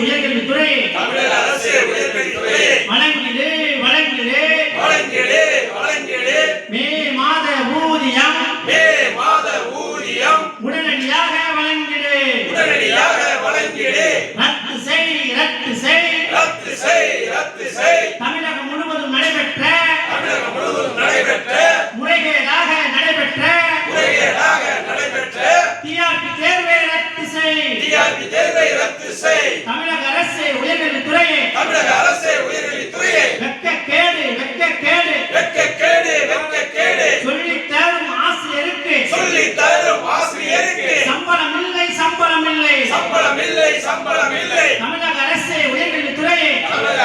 உயர்கல்வித்துறையே தமிழக அரசே உயர்கல்வித்துறையே வழங்கிடு வழங்கிடு வழங்கிடு வழங்கிடு மே மாத ஊதியம் உடனடியாக வழங்கிடு ரத்து செய் ரத்து செய் ரத்து செய் ரத்து செய் தமிழகம் முழுவதும் நடைபெற்ற முறைகேடாக நடைபெற்ற டிஆர்பி தேர்வை ரத்து செய் தமிழக அரசே உயர்கல்வித்துறையே வெட்கக்கேடு சொல்லித் தரும் ஆசிரியருக்கு சம்பளம் இல்லை தமிழக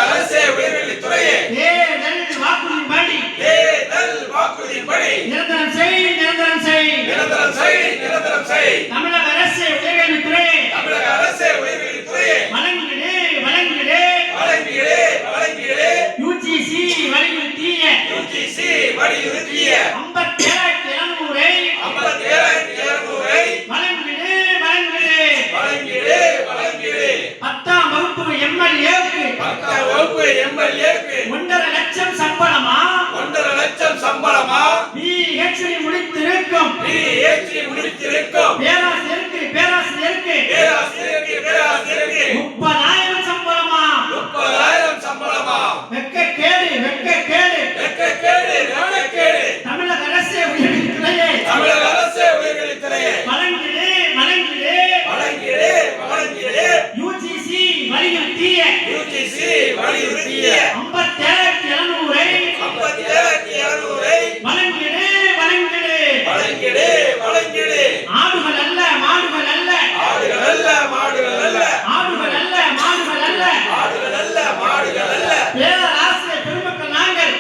அரசே உயர்கல்வித்துறையே தேர்தல் வாக்குறுதியின்படி நிரந்தரம் செய் தமிழக அரசே உயர்கல்வித்துறையே வழங்கிடு யுஜிசி வலியுறுத்திய 57,700 வழங்கிடு 10ஆம் வகுப்பு எம்எல்ஏக்கு 1.5 லட்சம் சம்பளமா பிஹெச்டி முடித்திருக்கும் பேராசிரியருக்கு 30,000 சம்பளமா வெட்கக்கேடு தமிழக அரசே உயர்கல்வித்துறையே வழங்கிடு யுஜிசி வலியுறுத்திய 57,700 வழங்கிடு ஆடுகள் அல்ல மாடுகள் அல்ல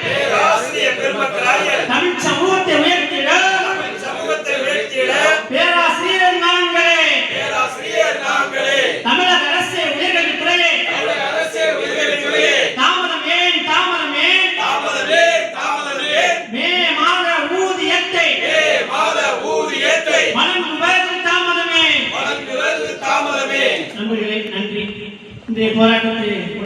பேராசிரியர் பெருமக்கள் நாங்கள் தமிழ் சமூகத்தை உயர்த்திட பேராசிரியர் நாங்களே தமிழக அரசே உயர்கல்வித்துறையே தாமதம் ஏன் மே மாத ஊதியத்தை வழங்குவதில் தாமதமே நண்பர்களே நன்றி. இந்த போராட்டத்தை